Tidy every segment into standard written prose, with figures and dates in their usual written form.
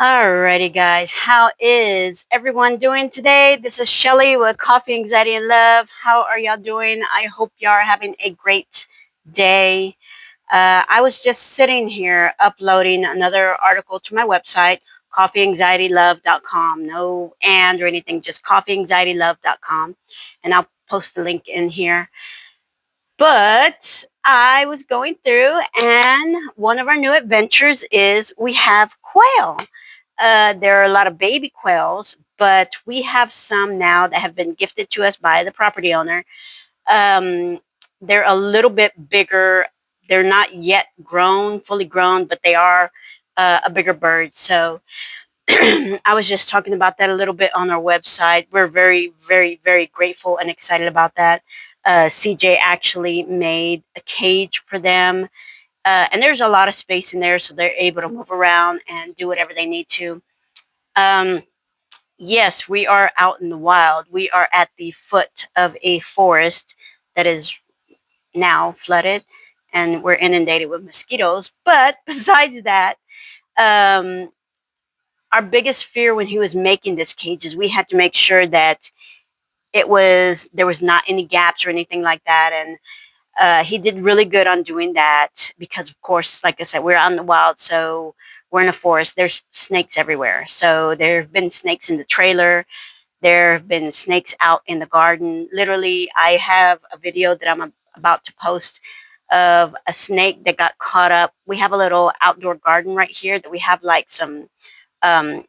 Alrighty, guys. How is everyone doing today? This is Shelly with Coffee, Anxiety, and Love. How are y'all doing? I hope y'all are having a great day. I was just sitting here uploading another article to my website, coffeeanxietylove.com. No and or anything, just coffeeanxietylove.com. And I'll post the link in here. But I was going through, and one of our new adventures is we have quail. There are a lot of baby quails, but we have some now that have been gifted to us by the property owner. Um, they're a little bit bigger. They're not yet grown, fully grown, but they are a bigger bird. So I was just talking about that a little bit on our website. We're very, very, very grateful and excited about that. CJ actually made a cage for them. And there's a lot of space in there, so they're able to move around and do whatever they need to. Um, yes, we are out in the wild. We are at the foot of a forest that is now flooded, and we're inundated with mosquitoes. But besides that, um, our biggest fear when he was making this cage is we had to make sure that there was not any gaps or anything like that. And he did really good on doing that because, of course, like I said, we're out in the wild, so we're in a forest. There's snakes everywhere. So there have been snakes in the trailer. There have been snakes out in the garden. Literally, I have a video that I'm about to post of a snake that got caught up. We have a little outdoor garden right here that we have like some um,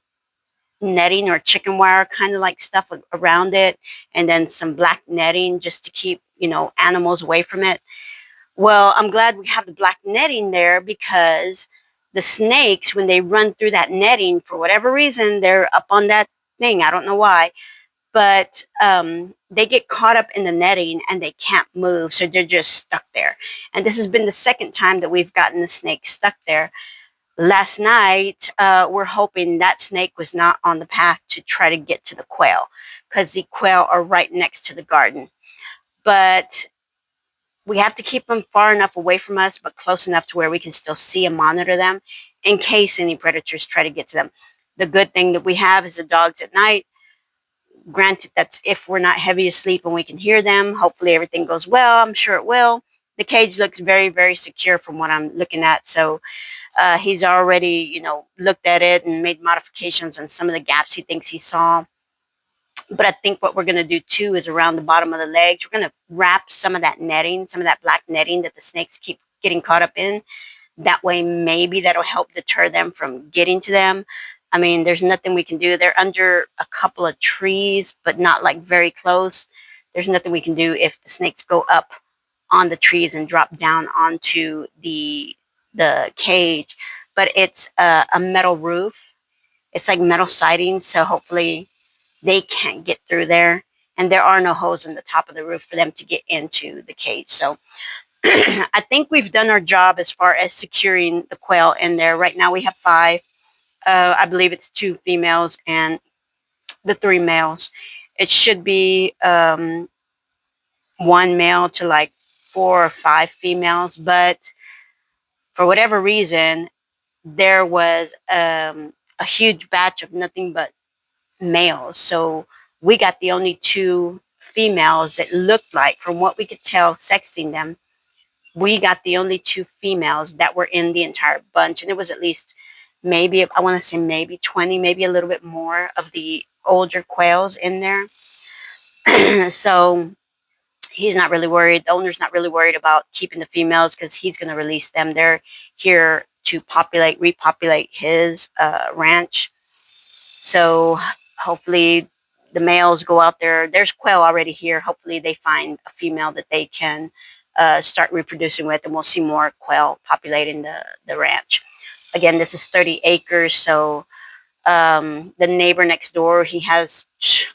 netting or chicken wire kind of like stuff around it, and then some black netting just to keep, animals away from it. Well, I'm glad we have the black netting there because the snakes, when they run through that netting, for whatever reason, they're up on that thing. I don't know why, but they get caught up in the netting and they can't move, so they're just stuck there. And this has been the second time that we've gotten the snake stuck there. Last night, we're hoping that snake was not on the path to try to get to the quail, because the quail are right next to the garden. But we have to keep them far enough away from us, but close enough to where we can still see and monitor them in case any predators try to get to them. The good thing that we have is the dogs at night. Granted, that's if we're not heavy asleep and we can hear them. Hopefully everything goes well. I'm sure it will. The cage looks very, very secure from what I'm looking at. So he's already, looked at it and made modifications on some of the gaps he thinks he saw. But I think what we're going to do too is around the bottom of the legs, we're going to wrap some of that netting, some of that black netting that the snakes keep getting caught up in. That way, maybe that'll help deter them from getting to them. I mean, there's nothing we can do. They're under a couple of trees, but not like very close. There's nothing we can do if the snakes go up on the trees and drop down onto the cage. But it's a metal roof. It's like metal siding, so hopefully they can't get through there. And there are no holes in the top of the roof for them to get into the cage. So I think we've done our job as far as securing the quail in there. Right now we have 5. I believe it's 2 females and the 3 males. It should be 1 male to like 4 or 5 females. But for whatever reason, there was a huge batch of nothing but males. So we got the only 2 females that looked like, from what we could tell, sexing them. We got the only 2 females that were in the entire bunch. And it was at least maybe, I want to say maybe 20, maybe a little bit more of the older quails in there. So he's not really worried. The owner's not really worried about keeping the females because he's going to release them. They're here to repopulate his ranch. So hopefully the males go out there. There's quail already here. Hopefully they find a female that they can start reproducing with, and we'll see more quail populating the ranch. Again, this is 30 acres, so the neighbor next door, he has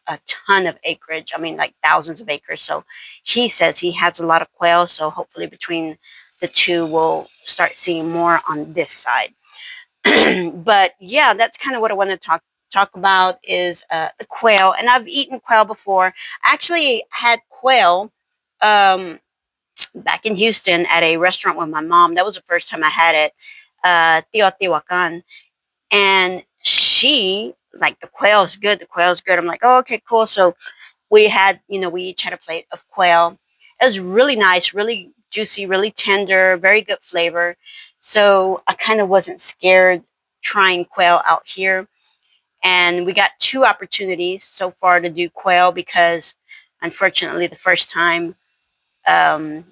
a ton of acreage. I mean, like thousands of acres. So he says he has a lot of quail, so hopefully between the 2, we'll start seeing more on this side. But yeah, that's kind of what I want to talk about is the quail. And I've eaten quail before. I actually had quail back in Houston at a restaurant with my mom. That was the first time I had it, Teotihuacan. And she like, the quail's good, the quail's good. I'm like, oh, okay, cool. So we had, we each had a plate of quail. It was really nice, really juicy, really tender, very good flavor. So I kind of wasn't scared trying quail out here. And we got two opportunities so far to do quail because, unfortunately, the first time, um,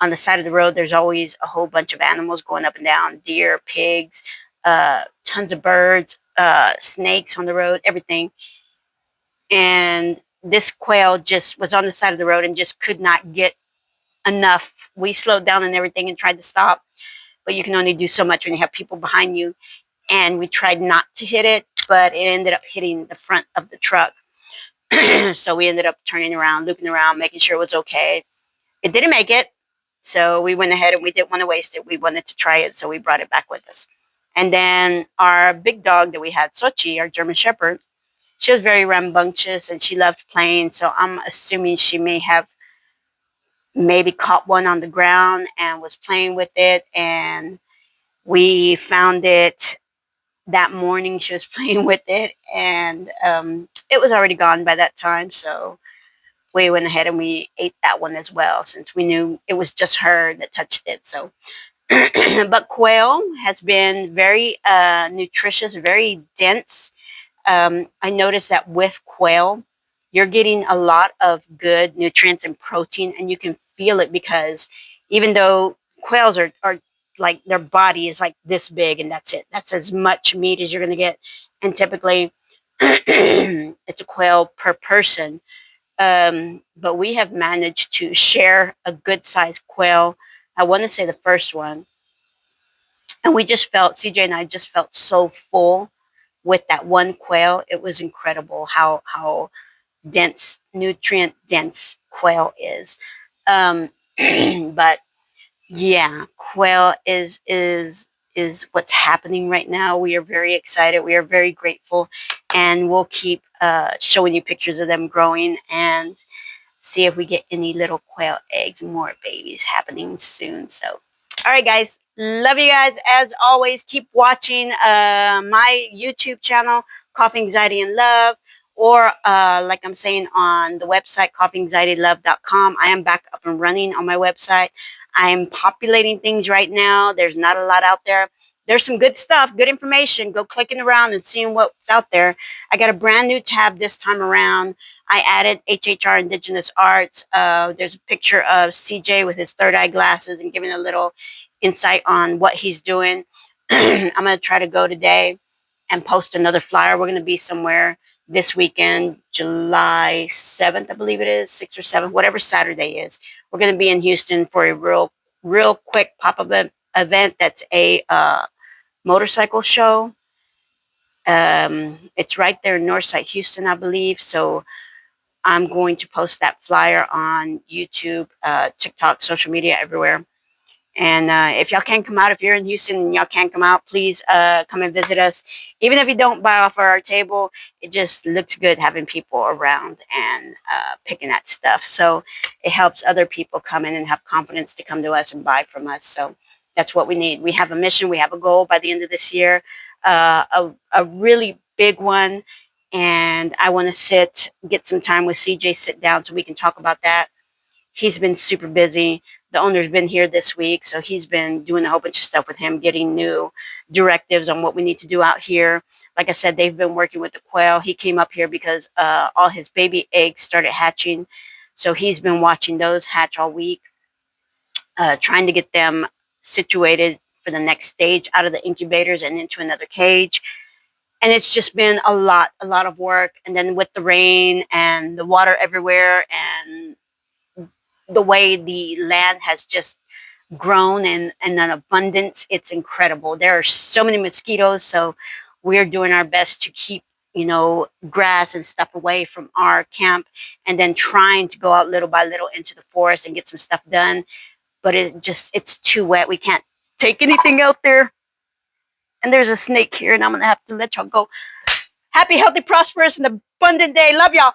on the side of the road, there's always a whole bunch of animals going up and down, deer, pigs, tons of birds, snakes on the road, everything. And this quail just was on the side of the road and just could not get enough. We slowed down and everything and tried to stop, but you can only do so much when you have people behind you. And we tried not to hit it, but it ended up hitting the front of the truck. So we ended up turning around, looping around, making sure it was okay. It didn't make it. So we went ahead and we didn't want to waste it. We wanted to try it, so we brought it back with us. And then our big dog that we had, Sochi, our German Shepherd, she was very rambunctious and she loved playing. So I'm assuming she may have maybe caught one on the ground and was playing with it. And we found it that morning. She was playing with it, and it was already gone by that time. So we went ahead and we ate that one as well, since we knew it was just her that touched it. So, but quail has been very nutritious, very dense. I noticed that with quail, you're getting a lot of good nutrients and protein, and you can feel it because even though quails are like, their body is like this big, and that's it. That's as much meat as you're going to get. And typically, it's a quail per person. But we have managed to share a good sized quail. I want to say the first one. And we just felt, CJ and I just felt so full with that one quail. It was incredible how dense, nutrient dense quail is. Um, but yeah, quail is what's happening right now. We are very excited. We are very grateful, and we'll keep showing you pictures of them growing and see if we get any little quail eggs, more babies happening soon. So, all right, guys. Love you guys. As always, keep watching my YouTube channel, Coffee, Anxiety, and Love, or like I'm saying on the website, coffeeanxietylove.com. I am back up and running on my website. I am populating things right now. There's not a lot out there. There's some good stuff, good information. Go clicking around and seeing what's out there. I got a brand new tab this time around. I added HHR Indigenous Arts. There's a picture of CJ with his third eye glasses and giving a little insight on what he's doing. I'm going to try to go today and post another flyer. We're going to be somewhere this weekend, July 7th, I believe it is, 6th or 7th, whatever Saturday is. We're going to be in Houston for a real quick pop-up event that's a motorcycle show. It's right there in Northside, Houston, I believe. So I'm going to post that flyer on YouTube, TikTok, social media, everywhere. And if y'all can't come out, if you're in Houston and y'all can't come out, please come and visit us. Even if you don't buy off our table, it just looks good having people around and picking at stuff. So it helps other people come in and have confidence to come to us and buy from us. So that's what we need. We have a mission. We have a goal by the end of this year, a really big one. And I want to get some time with CJ, sit down so we can talk about that. He's been super busy. The owner's been here this week, so he's been doing a whole bunch of stuff with him, getting new directives on what we need to do out here. Like I said, they've been working with the quail. He came up here because all his baby eggs started hatching, so he's been watching those hatch all week, trying to get them situated for the next stage out of the incubators and into another cage. And it's just been a lot of work. And then with the rain and the water everywhere and the way the land has just grown and an abundance, it's incredible. There are so many mosquitoes, so we're doing our best to keep, grass and stuff away from our camp, and then trying to go out little by little into the forest and get some stuff done. But it's too wet. We can't take anything out there. And there's a snake here, and I'm going to have to let y'all go. Happy, healthy, prosperous, and abundant day. Love y'all.